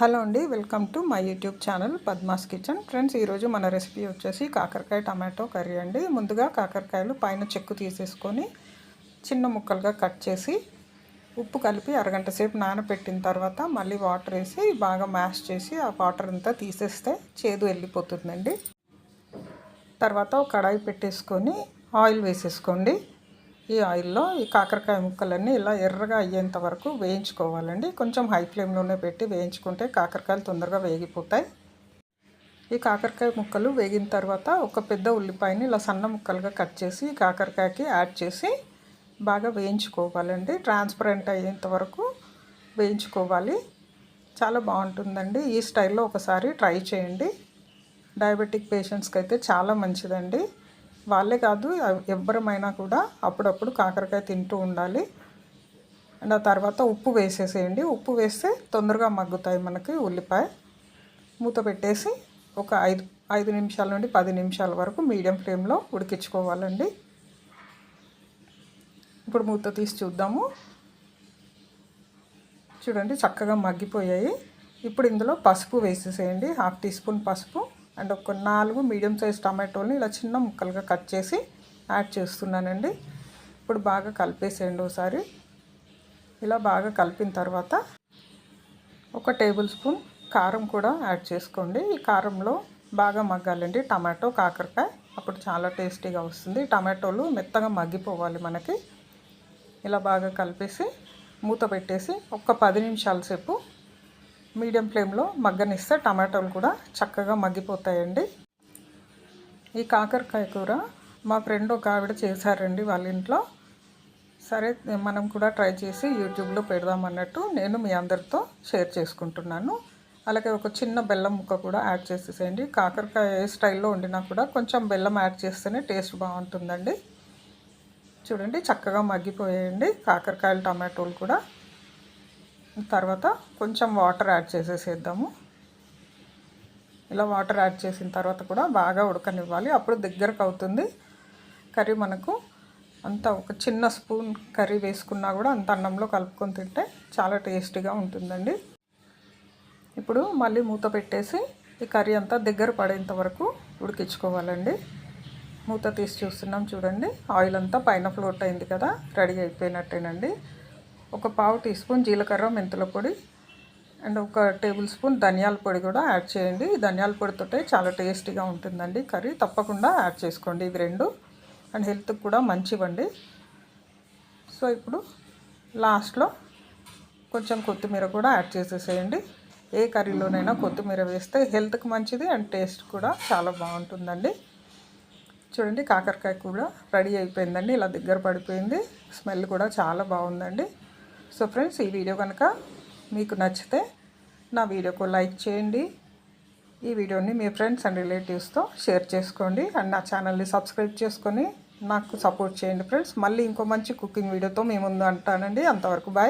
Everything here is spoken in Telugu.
హలో అండి, welcome to my YouTube channel Padma's kitchen. Friends, ఈరోజు మన రెసిపీ వచ్చేసి కాకరకాయ టమాటో కర్రీ అండి. ముందుగా కాకరకాయలు పైన చెక్కు తీసేసుకొని చిన్న ముక్కలుగా కట్ చేసి ఉప్పు కలిపి అరగంట సేపు నానబెట్టిన తర్వాత మళ్ళీ వాటర్ వేసి బాగా మ్యాష్ చేసి ఆ వాటర్ అంతా తీసేస్తే చేదు వెళ్ళిపోతుందండి. తర్వాత ఒక కడాయి పెట్టేసుకొని ఆయిల్ వేసేసుకోండి. ఈ ఆయిల్లో ఈ కాకరకాయ ముక్కలన్నీ ఇలా ఎర్రగా అయ్యేంత వరకు వేయించుకోవాలండి. కొంచెం హై ఫ్లేమ్లోనే పెట్టి వేయించుకుంటే కాకరకాయలు తొందరగా వేగిపోతాయి. ఈ కాకరకాయ ముక్కలు వేగిన తర్వాత ఒక పెద్ద ఉల్లిపాయని ఇలా సన్న ముక్కలుగా కట్ చేసి కాకరకాయకి యాడ్ చేసి బాగా వేయించుకోవాలండి. ట్రాన్స్పరెంట్ అయ్యేంత వరకు వేయించుకోవాలి. చాలా బాగుంటుందండి. ఈ స్టైల్లో ఒకసారి ట్రై చేయండి. డయాబెటిక్ పేషెంట్స్కి అయితే చాలా మంచిదండి. వాళ్ళే కాదు, ఎవ్వరమైనా కూడా అప్పుడప్పుడు కాకరకాయ తింటూ ఉండాలి. అండ్ ఆ తర్వాత ఉప్పు వేసేసేయండి. ఉప్పు వేస్తే తొందరగా మగ్గుతాయి మనకి ఉల్లిపాయ. మూత పెట్టేసి ఒక 5 నిమిషాల నుండి 10 నిమిషాల వరకు మీడియం ఫ్లేమ్లో ఉడికించుకోవాలండి. ఇప్పుడు మూత తీసి చూద్దాము. చూడండి, చక్కగా మగ్గిపోయాయి. ఇప్పుడు ఇందులో పసుపు వేసేసేయండి. 1/2 టీ స్పూన్ పసుపు అండ్ ఒక 4 మీడియం సైజ్ టమాటోని ఇలా చిన్న ముక్కలుగా కట్ చేసి యాడ్ చేస్తున్నానండి. ఇప్పుడు బాగా కలిపేసేయండి ఒకసారి. ఇలా బాగా కలిపిన తర్వాత ఒక టేబుల్ స్పూన్ కారం కూడా యాడ్ చేసుకోండి. ఈ కారంలో బాగా మగ్గాలండి టమాటో కాకరకాయ, అప్పుడు చాలా టేస్టీగా వస్తుంది. టమాటోలు మెత్తగా మగ్గిపోవాలి మనకి. ఇలా బాగా కలిపేసి మూత పెట్టేసి ఒక 10 నిమిషాల సేపు మీడియం ఫ్లేమ్లో మగ్గనిస్తే టమాటోలు కూడా చక్కగా మగ్గిపోతాయండి. ఈ కాకరకాయ కూర మా ఫ్రెండ్ ఒక ఆవిడ చేశారండి వాళ్ళ ఇంట్లో. సరే, మనం కూడా ట్రై చేసి యూట్యూబ్లో పెడదామన్నట్టు నేను మీ అందరితో షేర్ చేసుకుంటున్నాను. అలాగే ఒక చిన్న బెల్లం ముక్క కూడా యాడ్ చేసేసేయండి. కాకరకాయ ఏ స్టైల్లో వండినా కూడా కొంచెం బెల్లం యాడ్ చేస్తేనే టేస్ట్ బాగుంటుందండి. చూడండి, చక్కగా మగ్గిపోయాయండి కాకరకాయలు టమాటోలు కూడా. తర్వాత కొంచెం వాటర్ యాడ్ చేసేసేద్దాము. ఇలా వాటర్ యాడ్ చేసిన తర్వాత కూడా బాగా ఉడకనివ్వాలి. అప్పుడు దగ్గరకు అవుతుంది కర్రీ. మనకు అంత ఒక చిన్న స్పూన్ కర్రీ వేసుకున్నా కూడా అంత అన్నంలో కలుపుకొని తింటే చాలా టేస్టీగా ఉంటుందండి. ఇప్పుడు మళ్ళీ మూత పెట్టేసి ఈ కర్రీ అంతా దగ్గర పడేంత వరకు ఉడికించుకోవాలండి. మూత తీసి చూస్తున్నాం, చూడండి ఆయిల్ అంతా పైన ఫ్లోట్ అయింది కదా, రెడీ అయిపోయినట్టేనండి. ఒక 1/2 టీ స్పూన్ జీలకర్ర మెంతుల పొడి అండ్ ఒక టేబుల్ స్పూన్ ధనియాల పొడి కూడా యాడ్ చేయండి. ధనియాల పొడితోటే చాలా టేస్టీగా ఉంటుందండి కర్రీ. తప్పకుండా యాడ్ చేసుకోండి ఇవి రెండు, అండ్ హెల్త్కి కూడా మంచివండి. సో ఇప్పుడు లాస్ట్లో కొంచెం కొత్తిమీర కూడా యాడ్ చేసేసేయండి. ఏ కర్రీలోనైనా కొత్తిమీర వేస్తే హెల్త్కి మంచిది అండ్ టేస్ట్ కూడా చాలా బాగుంటుందండి. చూడండి, కాకరకాయ కూడా రెడీ అయిపోయిందండి. ఇలా దగ్గర పడిపోయింది. స్మెల్ కూడా చాలా బాగుందండి. సో ఫ్రెండ్స్, ఈ వీడియో కనుక మీకు నచ్చితే నా వీడియోకు లైక్ చేయండి. ఈ వీడియోని మీ ఫ్రెండ్స్ అండ్ రిలేటివ్స్తో షేర్ చేసుకోండి. అండ్ నా ఛానల్ని సబ్స్క్రైబ్ చేసుకొని నాకు సపోర్ట్ చేయండి ఫ్రెండ్స్. మళ్ళీ ఇంకో మంచి కుకింగ్ వీడియోతో మీ ముందు అంటానండి. అంతవరకు బాయ్.